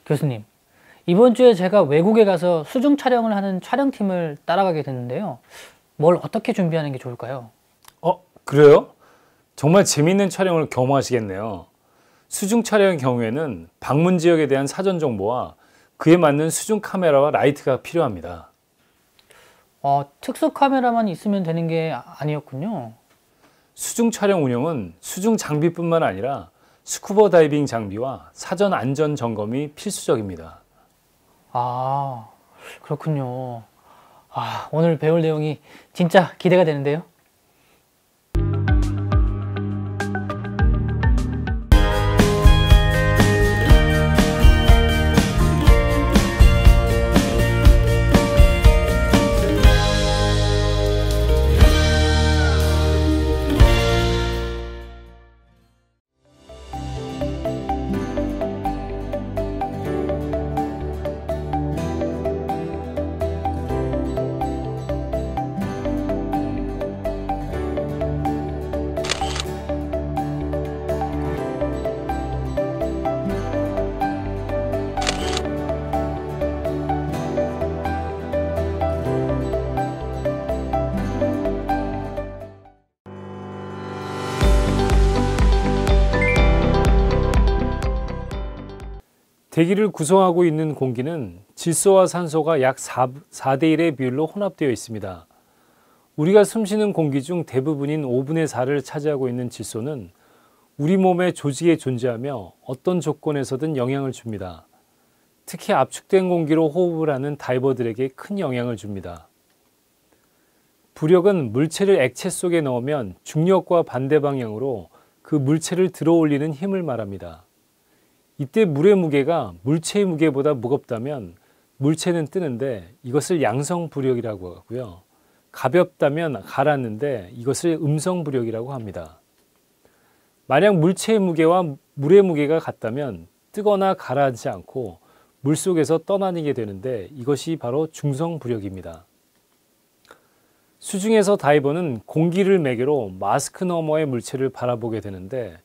교수님, 이번 주에 제가 외국에 가서 수중 촬영을 하는 촬영팀을 따라가게 됐는데요. 뭘 어떻게 준비하는 게 좋을까요? 그래요? 정말 재미있는 촬영을 경험하시겠네요. 수중 촬영의 경우에는 방문 지역에 대한 사전 정보와 그에 맞는 수중 카메라와 라이트가 필요합니다. 특수 카메라만 있으면 되는 게 아니었군요. 수중 촬영 운영은 수중 장비뿐만 아니라 스쿠버 다이빙 장비와 사전 안전 점검이 필수적입니다. 그렇군요. 오늘 배울 내용이 진짜 기대가 되는데요. 대기를 구성하고 있는 공기는 질소와 산소가 약 4대 1의 비율로 혼합되어 있습니다. 우리가 숨쉬는 공기 중 대부분인 5분의 4를 차지하고 있는 질소는 우리 몸의 조직에 존재하며 어떤 조건에서든 영향을 줍니다. 특히 압축된 공기로 호흡을 하는 다이버들에게 큰 영향을 줍니다. 부력은 물체를 액체 속에 넣으면 중력과 반대 방향으로 그 물체를 들어 올리는 힘을 말합니다. 이때 물의 무게가 물체의 무게보다 무겁다면 물체는 뜨는데 이것을 양성 부력이라고 하고요. 가볍다면 가라앉는데 이것을 음성 부력이라고 합니다. 만약 물체의 무게와 물의 무게가 같다면 뜨거나 가라앉지 않고 물속에서 떠다니게 되는데 이것이 바로 중성 부력입니다. 수중에서 다이버는 공기를 매개로 마스크 너머의 물체를 바라보게 되는데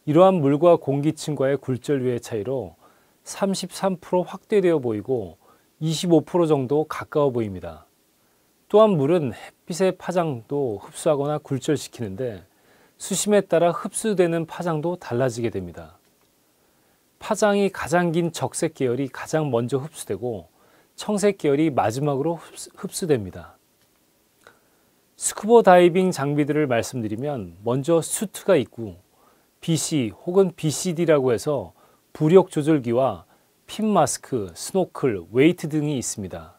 이러한 물과 공기층과의 굴절류의 차이로 33% 확대되어 보이고 25% 정도 가까워 보입니다. 또한 물은 햇빛의 파장도 흡수하거나 굴절시키는데 수심에 따라 흡수되는 파장도 달라지게 됩니다. 파장이 가장 긴 적색 계열이 가장 먼저 흡수되고 청색 계열이 마지막으로 흡수됩니다. 스쿠버 다이빙 장비들을 말씀드리면 먼저 수트가 있고 BC 혹은 BCD라고 해서 부력 조절기와 핀 마스크, 스노클, 웨이트 등이 있습니다.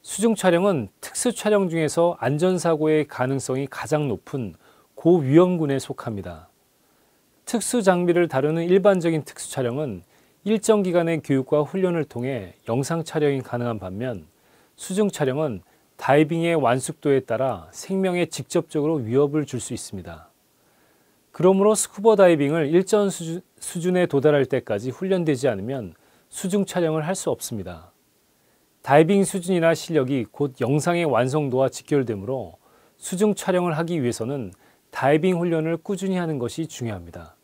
수중 촬영은 특수 촬영 중에서 안전사고의 가능성이 가장 높은 고위험군에 속합니다. 특수 장비를 다루는 일반적인 특수 촬영은 일정 기간의 교육과 훈련을 통해 영상 촬영이 가능한 반면 수중 촬영은 다이빙의 완숙도에 따라 생명에 직접적으로 위협을 줄 수 있습니다. 그러므로 스쿠버 다이빙을 일정 수준에 도달할 때까지 훈련되지 않으면 수중 촬영을 할 수 없습니다. 다이빙 수준이나 실력이 곧 영상의 완성도와 직결되므로 수중 촬영을 하기 위해서는 다이빙 훈련을 꾸준히 하는 것이 중요합니다.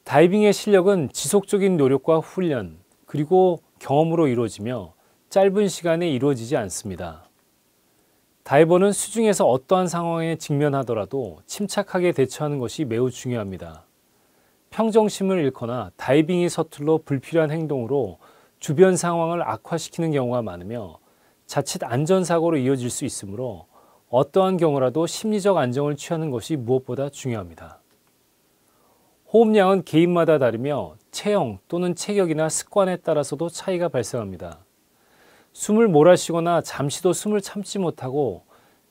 다이빙의 실력은 지속적인 노력과 훈련, 그리고 경험으로 이루어지며 짧은 시간에 이루어지지 않습니다. 다이버는 수중에서 어떠한 상황에 직면하더라도 침착하게 대처하는 것이 매우 중요합니다. 평정심을 잃거나 다이빙이 서툴러 불필요한 행동으로 주변 상황을 악화시키는 경우가 많으며 자칫 안전사고로 이어질 수 있으므로 어떠한 경우라도 심리적 안정을 취하는 것이 무엇보다 중요합니다. 호흡량은 개인마다 다르며 체형 또는 체격이나 습관에 따라서도 차이가 발생합니다. 숨을 몰아쉬거나 잠시도 숨을 참지 못하고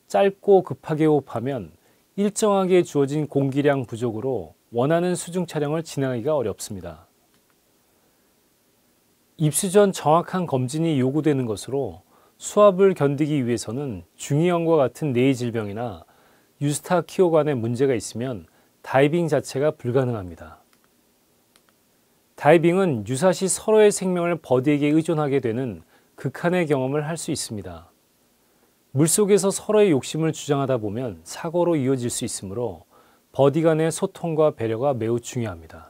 짧고 급하게 호흡하면 일정하게 주어진 공기량 부족으로 원하는 수중 촬영을 진행하기가 어렵습니다. 입수 전 정확한 검진이 요구되는 것으로 수압을 견디기 위해서는 중이염과 같은 뇌의 질병이나 유스타키오관에 문제가 있으면 다이빙 자체가 불가능합니다. 다이빙은 유사시 서로의 생명을 버디에게 의존하게 되는 극한의 경험을 할 수 있습니다. 물속에서 서로의 욕심을 주장하다 보면 사고로 이어질 수 있으므로 버디 간의 소통과 배려가 매우 중요합니다.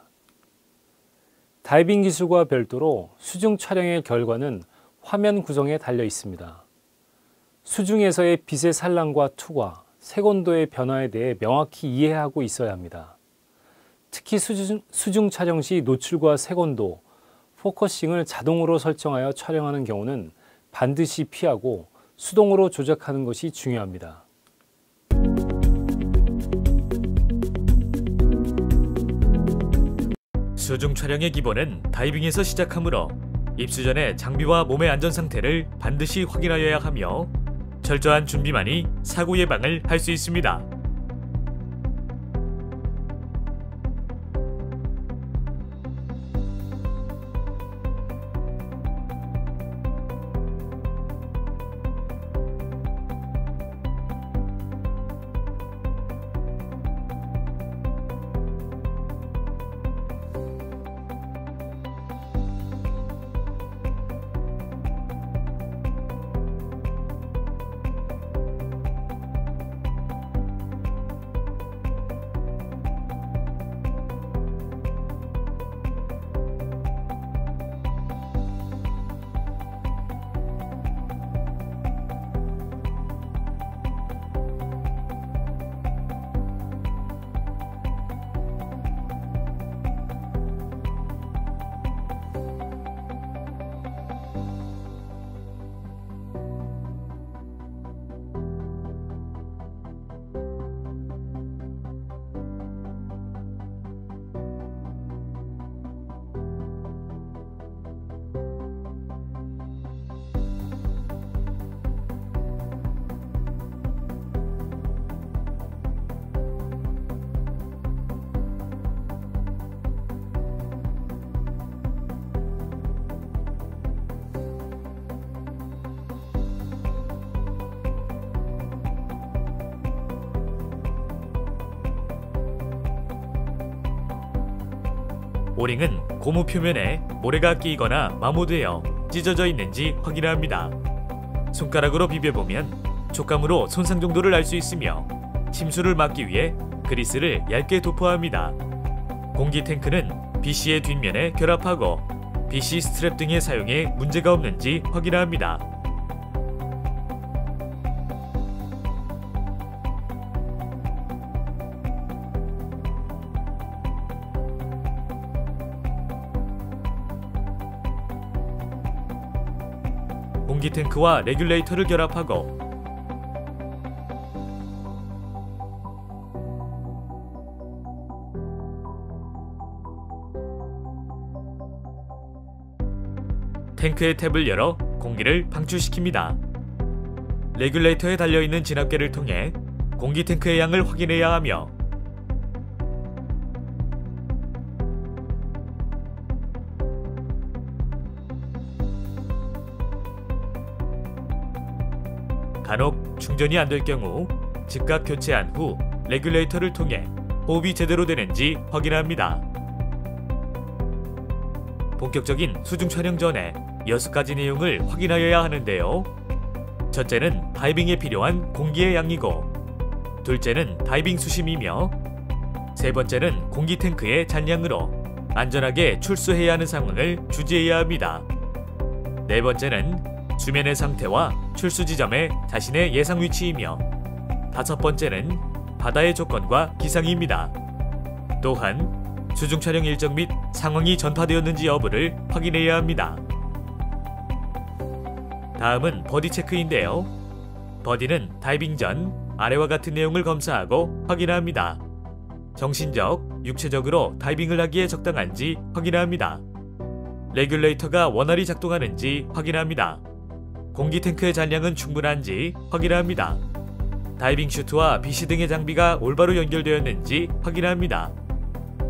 다이빙 기술과 별도로 수중 촬영의 결과는 화면 구성에 달려 있습니다. 수중에서의 빛의 산란과 투과, 색온도의 변화에 대해 명확히 이해하고 있어야 합니다. 특히 수중 촬영 시 노출과 색온도, 포커싱을 자동으로 설정하여 촬영하는 경우는 반드시 피하고 수동으로 조작하는 것이 중요합니다. 수중 촬영의 기본은 다이빙에서 시작하므로 입수 전에 장비와 몸의 안전 상태를 반드시 확인하여야 하며 철저한 준비만이 사고 예방을 할 수 있습니다. 오링은 고무 표면에 모래가 끼거나 마모되어 찢어져 있는지 확인해야 합니다. 손가락으로 비벼보면 촉감으로 손상 정도를 알 수 있으며 침수를 막기 위해 그리스를 얇게 도포해야 합니다. 공기 탱크는 BC의 뒷면에 결합하고 BC 스트랩 등의 사용에 문제가 없는지 확인해야 합니다. 공기 탱크와 레귤레이터를 결합하고 탱크의 탭을 열어 공기를 방출시킵니다. 레귤레이터에 달려있는 진압계를 통해 공기 탱크의 양을 확인해야 하며 간혹 충전이 안 될 경우 즉각 교체한 후 레귤레이터를 통해 호흡이 제대로 되는지 확인합니다. 본격적인 수중 촬영 전에 6가지 내용을 확인하여야 하는데요. 첫째는 다이빙에 필요한 공기의 양이고, 둘째는 다이빙 수심이며, 세 번째는 공기 탱크의 잔량으로 안전하게 출수해야 하는 상황을 주지해야 합니다. 네 번째는 수면의 상태와 출수 지점의 자신의 예상 위치이며, 다섯 번째는 바다의 조건과 기상입니다. 또한 수중 촬영 일정 및 상황이 전파되었는지 여부를 확인해야 합니다. 다음은 버디 체크인데요. 버디는 다이빙 전 아래와 같은 내용을 검사하고 확인합니다. 정신적, 육체적으로 다이빙을 하기에 적당한지 확인합니다. 레귤레이터가 원활히 작동하는지 확인합니다. 공기 탱크의 잔량은 충분한지 확인합니다. 다이빙 슈트와 BC 등의 장비가 올바로 연결되었는지 확인합니다.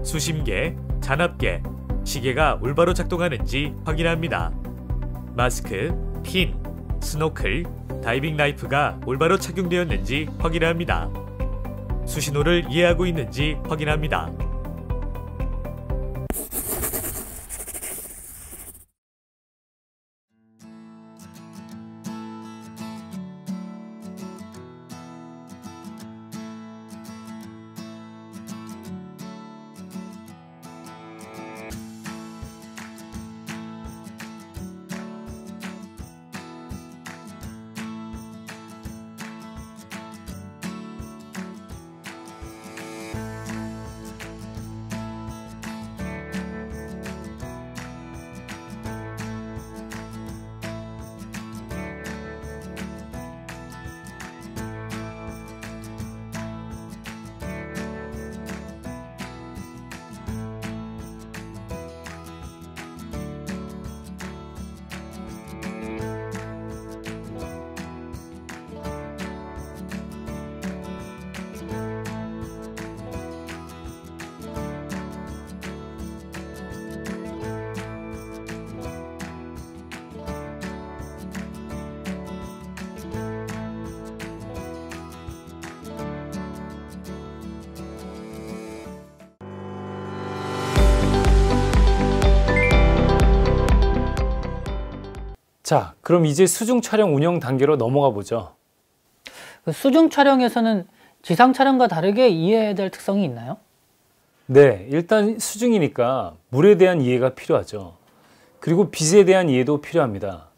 수심계, 잔압계, 시계가 올바로 작동하는지 확인합니다. 마스크, 핀, 스노클, 다이빙 라이프가 올바로 착용되었는지 확인합니다. 수신호를 이해하고 있는지 확인합니다. 자, 그럼 이제 수중 촬영 운영 단계로 넘어가 보죠. 그 수중 촬영에서는 지상 촬영과 다르게 이해해야 될 특성이 있나요? 네, 일단 수중이니까 물에 대한 이해가 필요하죠. 그리고 빛에 대한 이해도 필요합니다.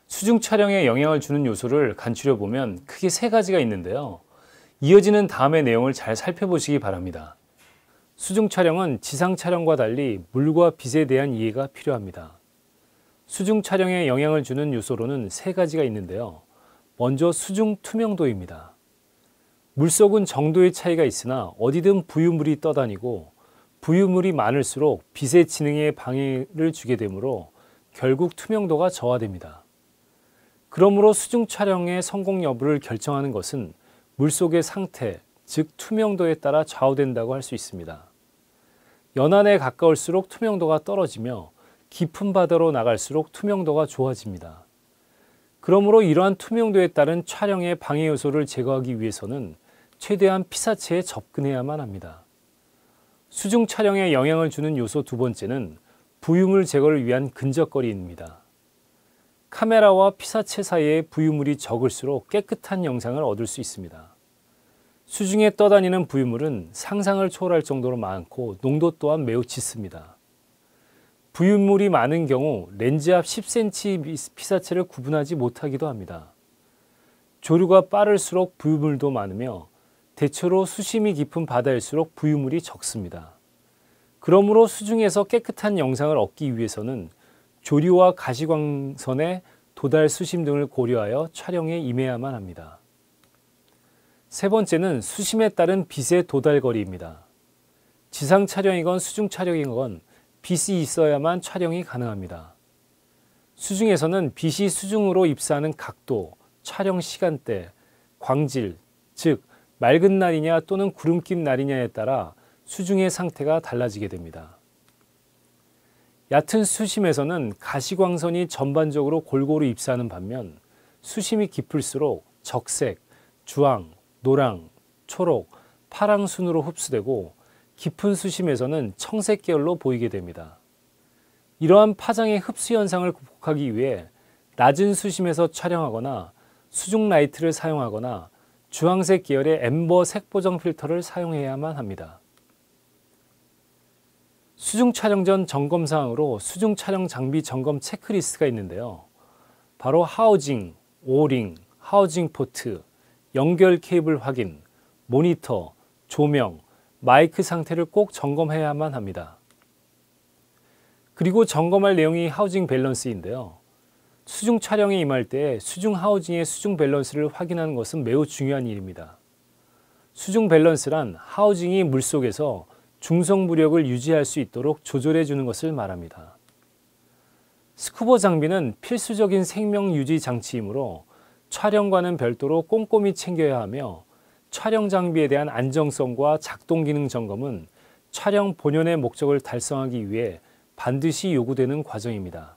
수중 촬영에 영향을 주는 요소를 간추려 보면 크게 세 가지가 있는데요. 이어지는 다음의 내용을 잘 살펴보시기 바랍니다. 수중 촬영은 지상 촬영과 달리 물과 빛에 대한 이해가 필요합니다. 수중 촬영에 영향을 주는 요소로는 세 가지가 있는데요. 먼저 수중 투명도입니다. 물속은 정도의 차이가 있으나 어디든 부유물이 떠다니고 부유물이 많을수록 빛의 진행에 방해를 주게 되므로 결국 투명도가 저하됩니다. 그러므로 수중 촬영의 성공 여부를 결정하는 것은 물속의 상태, 즉 투명도에 따라 좌우된다고 할 수 있습니다. 연안에 가까울수록 투명도가 떨어지며 깊은 바다로 나갈수록 투명도가 좋아집니다. 그러므로 이러한 투명도에 따른 촬영의 방해 요소를 제거하기 위해서는 최대한 피사체에 접근해야만 합니다. 수중 촬영에 영향을 주는 요소 두 번째는 부유물 제거를 위한 근적거리입니다. 카메라와 피사체 사이에 부유물이 적을수록 깨끗한 영상을 얻을 수 있습니다. 수중에 떠다니는 부유물은 상상을 초월할 정도로 많고 농도 또한 매우 짙습니다. 부유물이 많은 경우 렌즈 앞 10cm 피사체를 구분하지 못하기도 합니다. 조류가 빠를수록 부유물도 많으며 대체로 수심이 깊은 바다일수록 부유물이 적습니다. 그러므로 수중에서 깨끗한 영상을 얻기 위해서는 조류와 가시광선의 도달 수심 등을 고려하여 촬영에 임해야만 합니다. 세 번째는 수심에 따른 빛의 도달거리입니다. 지상 촬영이건 수중 촬영이건 빛이 있어야만 촬영이 가능합니다. 수중에서는 빛이 수중으로 입사하는 각도, 촬영 시간대, 광질, 즉 맑은 날이냐 또는 구름낀 날이냐에 따라 수중의 상태가 달라지게 됩니다. 얕은 수심에서는 가시광선이 전반적으로 골고루 입사하는 반면 수심이 깊을수록 적색, 주황, 노랑, 초록, 파랑 순으로 흡수되고 깊은 수심에서는 청색 계열로 보이게 됩니다. 이러한 파장의 흡수 현상을 극복하기 위해 낮은 수심에서 촬영하거나 수중 라이트를 사용하거나 주황색 계열의 앰버 색보정 필터를 사용해야만 합니다. 수중 촬영 전 점검 사항으로 수중 촬영 장비 점검 체크리스트가 있는데요. 바로 하우징, 오링, 하우징 포트, 연결 케이블 확인, 모니터, 조명, 마이크 상태를 꼭 점검해야만 합니다. 그리고 점검할 내용이 하우징 밸런스인데요. 수중 촬영에 임할 때 수중 하우징의 수중 밸런스를 확인하는 것은 매우 중요한 일입니다. 수중 밸런스란 하우징이 물속에서 중성 부력을 유지할 수 있도록 조절해 주는 것을 말합니다. 스쿠버 장비는 필수적인 생명 유지 장치이므로 촬영과는 별도로 꼼꼼히 챙겨야 하며 촬영 장비에 대한 안정성과 작동 기능 점검은 촬영 본연의 목적을 달성하기 위해 반드시 요구되는 과정입니다.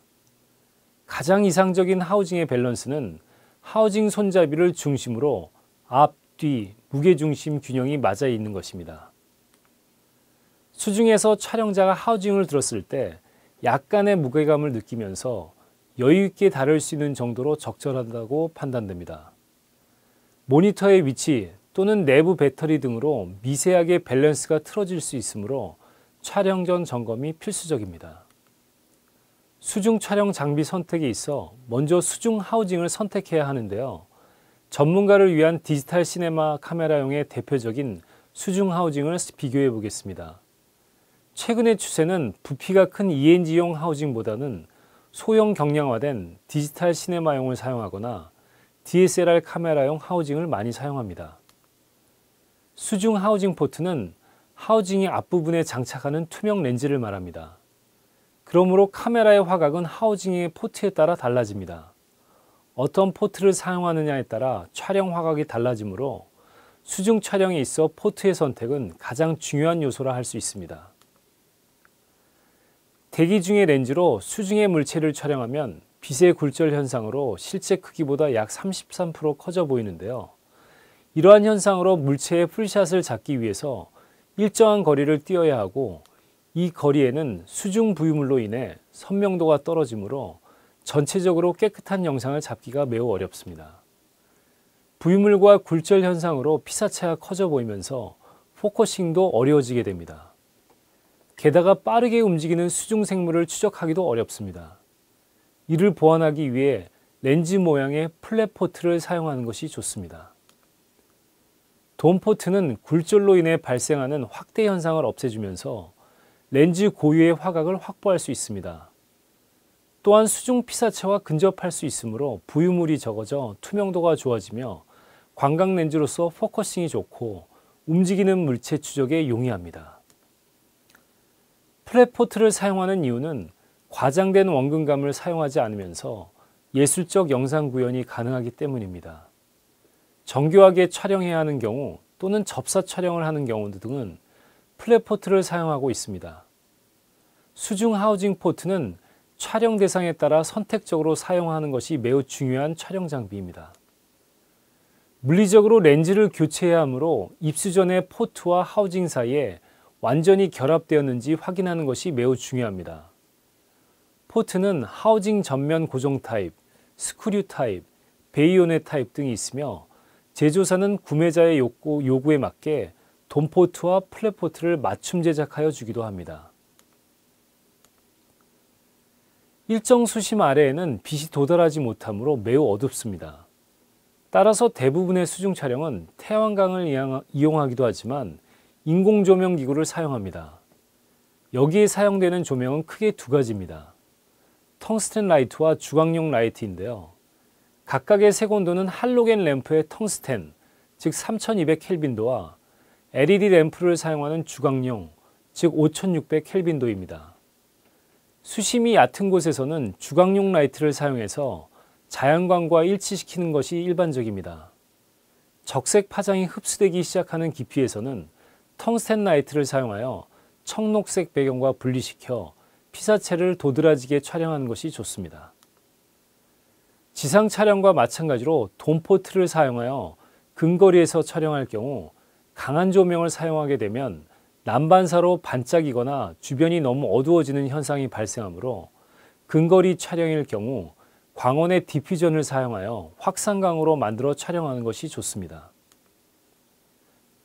가장 이상적인 하우징의 밸런스는 하우징 손잡이를 중심으로 앞, 뒤, 무게중심 균형이 맞아 있는 것입니다. 수중에서 촬영자가 하우징을 들었을 때 약간의 무게감을 느끼면서 여유 있게 다룰 수 있는 정도로 적절하다고 판단됩니다. 모니터의 위치 또는 내부 배터리 등으로 미세하게 밸런스가 틀어질 수 있으므로 촬영 전 점검이 필수적입니다. 수중 촬영 장비 선택에 있어 먼저 수중 하우징을 선택해야 하는데요. 전문가를 위한 디지털 시네마 카메라용의 대표적인 수중 하우징을 비교해 보겠습니다. 최근의 추세는 부피가 큰 ENG용 하우징보다는 소형 경량화된 디지털 시네마용을 사용하거나 DSLR 카메라용 하우징을 많이 사용합니다. 수중 하우징 포트는 하우징의 앞부분에 장착하는 투명 렌즈를 말합니다. 그러므로 카메라의 화각은 하우징의 포트에 따라 달라집니다. 어떤 포트를 사용하느냐에 따라 촬영 화각이 달라지므로 수중 촬영에 있어 포트의 선택은 가장 중요한 요소라 할 수 있습니다. 대기 중의 렌즈로 수중의 물체를 촬영하면 빛의 굴절 현상으로 실제 크기보다 약 33% 커져 보이는데요. 이러한 현상으로 물체의 풀샷을 잡기 위해서 일정한 거리를 띄어야 하고 이 거리에는 수중 부유물로 인해 선명도가 떨어지므로 전체적으로 깨끗한 영상을 잡기가 매우 어렵습니다. 부유물과 굴절 현상으로 피사체가 커져 보이면서 포커싱도 어려워지게 됩니다. 게다가 빠르게 움직이는 수중 생물을 추적하기도 어렵습니다. 이를 보완하기 위해 렌즈 모양의 플랫포트를 사용하는 것이 좋습니다. 돔포트는 굴절로 인해 발생하는 확대 현상을 없애주면서 렌즈 고유의 화각을 확보할 수 있습니다. 또한 수중 피사체와 근접할 수 있으므로 부유물이 적어져 투명도가 좋아지며 광각 렌즈로서 포커싱이 좋고 움직이는 물체 추적에 용이합니다. 플랫포트를 사용하는 이유는 과장된 원근감을 사용하지 않으면서 예술적 영상 구현이 가능하기 때문입니다. 정교하게 촬영해야 하는 경우 또는 접사 촬영을 하는 경우 등은 플랫포트를 사용하고 있습니다. 수중 하우징 포트는 촬영 대상에 따라 선택적으로 사용하는 것이 매우 중요한 촬영 장비입니다. 물리적으로 렌즈를 교체해야 하므로 입수 전에 포트와 하우징 사이에 완전히 결합되었는지 확인하는 것이 매우 중요합니다. 포트는 하우징 전면 고정 타입, 스크류 타입, 베이오네 타입 등이 있으며 제조사는 구매자의 요구에 맞게 돔포트와 플랫포트를 맞춤 제작하여 주기도 합니다. 일정 수심 아래에는 빛이 도달하지 못하므로 매우 어둡습니다. 따라서 대부분의 수중 촬영은 태양광을 이용하기도 하지만 인공조명 기구를 사용합니다. 여기에 사용되는 조명은 크게 두 가지입니다. 텅스텐 라이트와 주광용 라이트인데요. 각각의 색온도는 할로겐 램프의 텅스텐, 즉 3200켈빈도와 LED 램프를 사용하는 주광용, 즉 5600켈빈도입니다. 수심이 얕은 곳에서는 주광용 라이트를 사용해서 자연광과 일치시키는 것이 일반적입니다. 적색 파장이 흡수되기 시작하는 깊이에서는 텅스텐 라이트를 사용하여 청록색 배경과 분리시켜 피사체를 도드라지게 촬영하는 것이 좋습니다. 지상 촬영과 마찬가지로 돔포트를 사용하여 근거리에서 촬영할 경우 강한 조명을 사용하게 되면 난반사로 반짝이거나 주변이 너무 어두워지는 현상이 발생하므로 근거리 촬영일 경우 광원의 디퓨전을 사용하여 확산광으로 만들어 촬영하는 것이 좋습니다.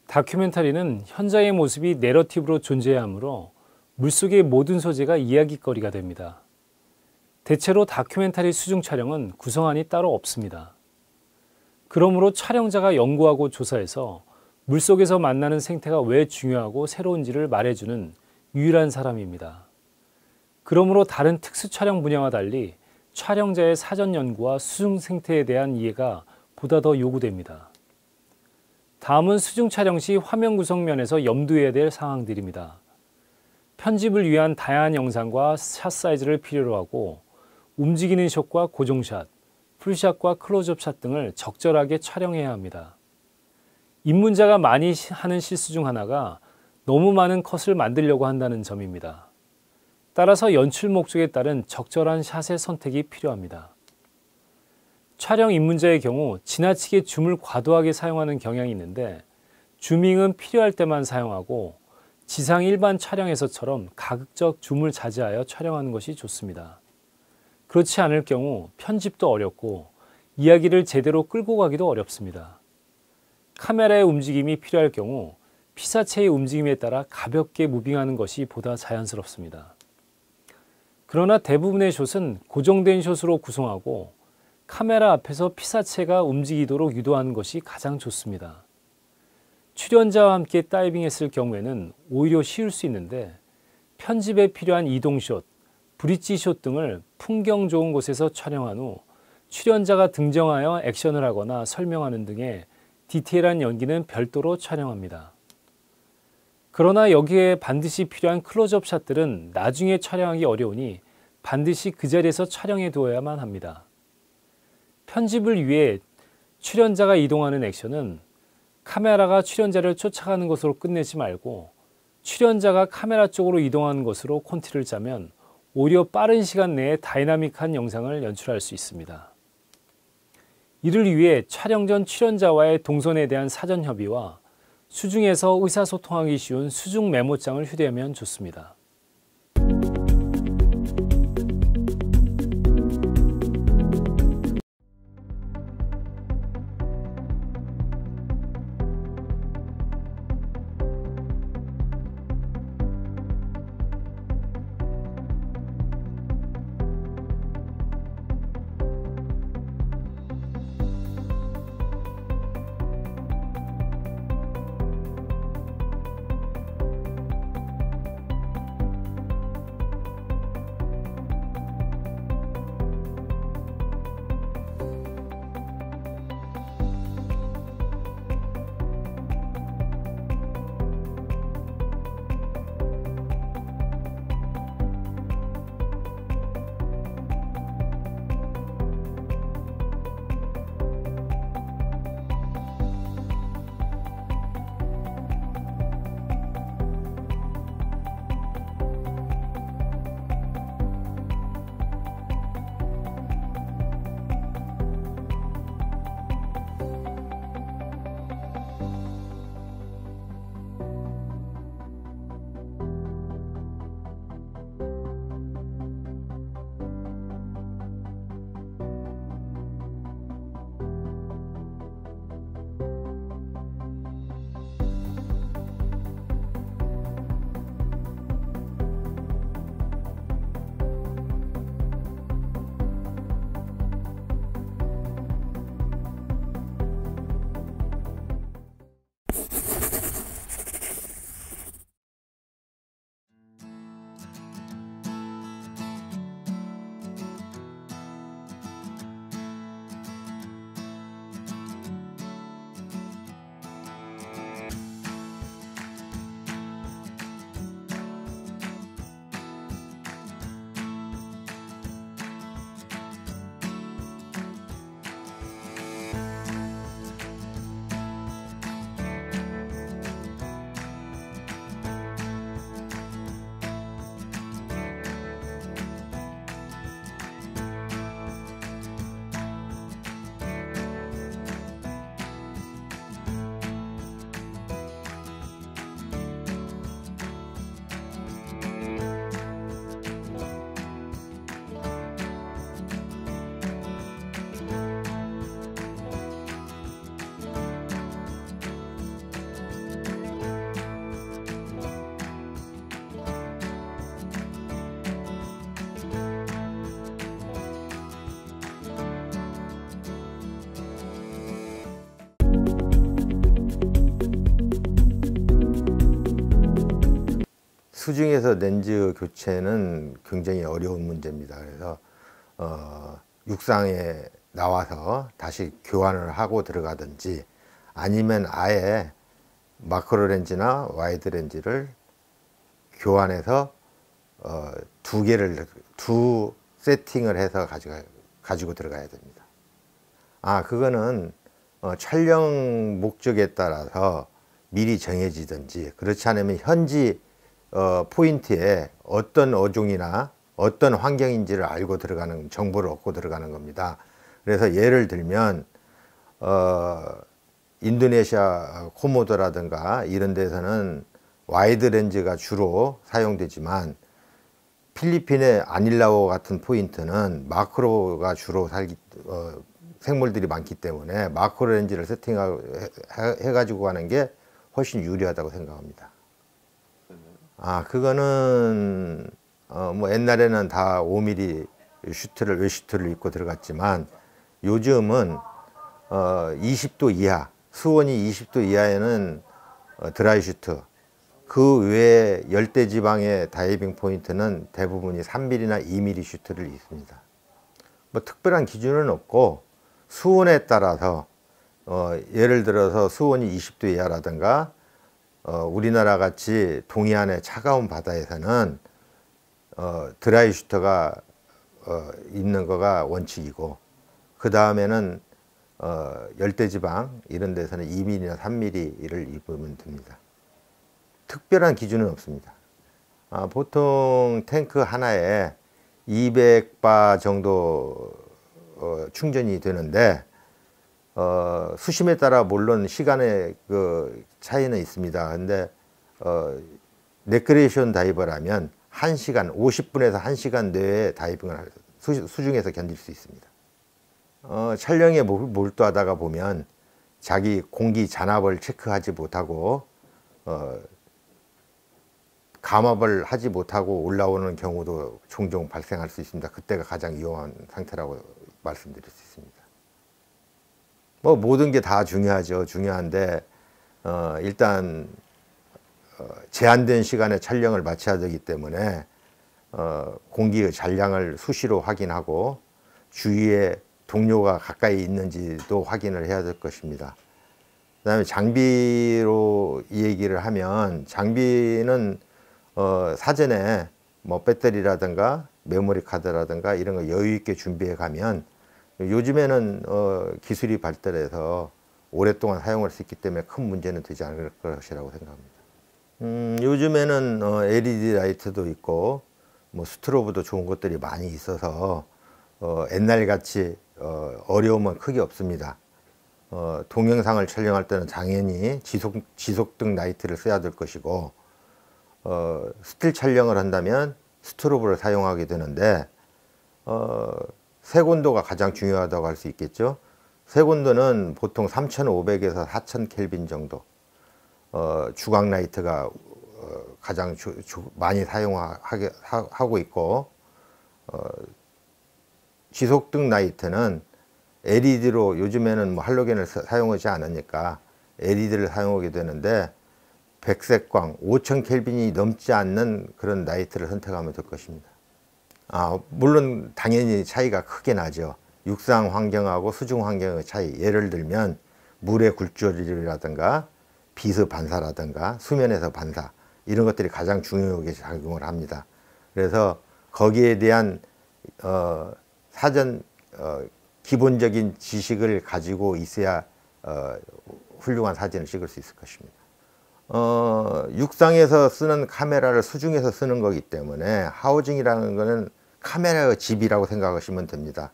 다큐멘터리는 현장의 모습이 내러티브로 존재해야 하므로 물속의 모든 소재가 이야깃거리가 됩니다. 대체로 다큐멘터리 수중 촬영은 구성안이 따로 없습니다. 그러므로 촬영자가 연구하고 조사해서 물속에서 만나는 생태가 왜 중요하고 새로운지를 말해주는 유일한 사람입니다. 그러므로 다른 특수 촬영 분야와 달리 촬영자의 사전 연구와 수중 생태에 대한 이해가 보다 더 요구됩니다. 다음은 수중 촬영 시 화면 구성 면에서 염두해야 될 사항들입니다. 편집을 위한 다양한 영상과 샷 사이즈를 필요로 하고 움직이는 숏과 고정샷, 풀샷과 클로즈업 샷 등을 적절하게 촬영해야 합니다. 입문자가 많이 하는 실수 중 하나가 너무 많은 컷을 만들려고 한다는 점입니다. 따라서 연출 목적에 따른 적절한 샷의 선택이 필요합니다. 촬영 입문자의 경우 지나치게 줌을 과도하게 사용하는 경향이 있는데 줌밍은 필요할 때만 사용하고 지상 일반 촬영에서처럼 가급적 줌을 자제하여 촬영하는 것이 좋습니다. 그렇지 않을 경우 편집도 어렵고 이야기를 제대로 끌고 가기도 어렵습니다. 카메라의 움직임이 필요할 경우 피사체의 움직임에 따라 가볍게 무빙하는 것이 보다 자연스럽습니다. 그러나 대부분의 숏은 고정된 숏으로 구성하고 카메라 앞에서 피사체가 움직이도록 유도하는 것이 가장 좋습니다. 출연자와 함께 다이빙했을 경우에는 오히려 쉬울 수 있는데 편집에 필요한 이동숏, 브릿지숏 등을 풍경 좋은 곳에서 촬영한 후 출연자가 등장하여 액션을 하거나 설명하는 등의 디테일한 연기는 별도로 촬영합니다. 그러나 여기에 반드시 필요한 클로즈업 샷들은 나중에 촬영하기 어려우니 반드시 그 자리에서 촬영해 두어야만 합니다. 편집을 위해 출연자가 이동하는 액션은 카메라가 출연자를 쫓아가는 것으로 끝내지 말고 출연자가 카메라 쪽으로 이동하는 것으로 콘티를 짜면 오히려 빠른 시간 내에 다이나믹한 영상을 연출할 수 있습니다. 이를 위해 촬영 전 출연자와의 동선에 대한 사전 협의와 수중에서 의사소통하기 쉬운 수중 메모장을 휴대하면 좋습니다. 수중에서 렌즈 교체는 굉장히 어려운 문제입니다. 그래서 육상에 나와서 다시 교환을 하고 들어가든지 아니면 아예 마크로 렌즈나 와이드 렌즈를 교환해서 두 세팅을 해서 가지고 들어가야 됩니다. 그거는 촬영 목적에 따라서 미리 정해지든지 그렇지 않으면 현지 포인트에 어떤 어종이나 어떤 환경인지를 알고 들어가는 정보를 얻고 들어가는 겁니다. 그래서 예를 들면 인도네시아 코모도라든가 이런 데서는 와이드 렌즈가 주로 사용되지만 필리핀의 아닐라오 같은 포인트는 마크로가 주로 생물들이 많기 때문에 마크로 렌즈를 해가지고 가는 게 훨씬 유리하다고 생각합니다. 그거는 뭐 옛날에는 다 5mm 웨슈트를 입고 들어갔지만 요즘은 20도 이하, 수온이 20도 이하에는 드라이 슈트, 그 외에 열대지방의 다이빙 포인트는 대부분이 3mm나 2mm 슈트를 입습니다. 뭐 특별한 기준은 없고 수온에 따라서 예를 들어서 수온이 20도 이하라든가 우리나라 같이 동해안의 차가운 바다에서는 드라이 슈터가 입는 거가 원칙이고 그 다음에는 열대지방 이런 데서는 2mm나 3mm를 입으면 됩니다. 특별한 기준은 없습니다. 보통 탱크 하나에 200바 정도 충전이 되는데 수심에 따라 물론 시간의 그 차이는 있습니다. 근데 레크레이션 다이버라면 1시간, 50분에서 1시간 내에 다이빙을 수중에서 견딜 수 있습니다. 촬영에 몰두하다가 보면 자기 공기 잔압을 체크하지 못하고 감압을 하지 못하고 올라오는 경우도 종종 발생할 수 있습니다. 그때가 가장 위험한 상태라고 말씀드릴 수 있습니다. 뭐 모든 게 다 중요하죠. 중요한데 일단 제한된 시간에 촬영을 마쳐야 되기 때문에 공기의 잔량을 수시로 확인하고 주위에 동료가 가까이 있는지도 확인을 해야 될 것입니다. 그 다음에 장비로 이 얘기를 하면 장비는 사전에 뭐 배터리라든가 메모리 카드라든가 이런 거 여유 있게 준비해 가면 요즘에는 기술이 발달해서 오랫동안 사용할 수 있기 때문에 큰 문제는 되지 않을 것이라고 생각합니다. 요즘에는 LED 라이트도 있고 뭐 스트로브도 좋은 것들이 많이 있어서 옛날같이 어려움은 크게 없습니다. 동영상을 촬영할 때는 당연히 지속등 라이트를 써야 될 것이고 스틸 촬영을 한다면 스트로브를 사용하게 되는데 색온도가 가장 중요하다고 할 수 있겠죠. 색온도는 보통 3500에서 4000 켈빈 정도 주광 라이트가 가장 많이 사용하고 있고 지속등 라이트는 LED로 요즘에는 뭐 할로겐을 사용하지 않으니까 LED를 사용하게 되는데 백색광 5000 켈빈이 넘지 않는 그런 라이트를 선택하면 될 것입니다. 물론 당연히 차이가 크게 나죠. 육상 환경하고 수중 환경의 차이, 예를 들면 물의 굴절이라든가 비스 반사라든가 수면에서 반사 이런 것들이 가장 중요하게 작용을 합니다. 그래서 거기에 대한 사전 기본적인 지식을 가지고 있어야 훌륭한 사진을 찍을 수 있을 것입니다. 육상에서 쓰는 카메라를 수중에서 쓰는 거기 때문에 하우징이라는 것은 카메라의 집이라고 생각하시면 됩니다.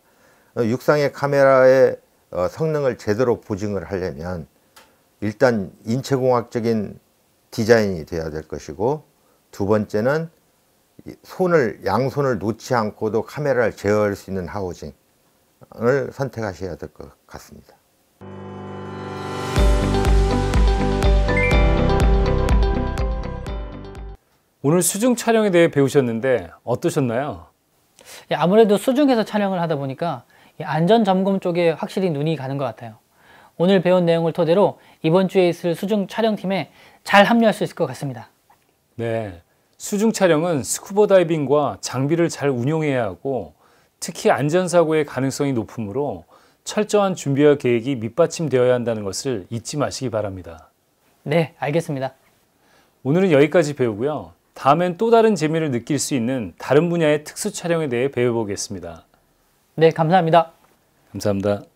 육상의 카메라의 성능을 제대로 보증을 하려면 일단 인체공학적인 디자인이 되어야 될 것이고 두 번째는 양손을 놓지 않고도 카메라를 제어할 수 있는 하우징을 선택하셔야 될 것 같습니다. 오늘 수중 촬영에 대해 배우셨는데 어떠셨나요? 아무래도 수중에서 촬영을 하다 보니까 안전 점검 쪽에 확실히 눈이 가는 것 같아요. 오늘 배운 내용을 토대로 이번 주에 있을 수중 촬영팀에 잘 합류할 수 있을 것 같습니다. 네, 수중 촬영은 스쿠버 다이빙과 장비를 잘 운용해야 하고 특히 안전사고의 가능성이 높으므로 철저한 준비와 계획이 밑받침되어야 한다는 것을 잊지 마시기 바랍니다. 네, 알겠습니다. 오늘은 여기까지 배우고요. 다음엔 또 다른 재미를 느낄 수 있는 다른 분야의 특수 촬영에 대해 배워보겠습니다. 네, 감사합니다. 감사합니다.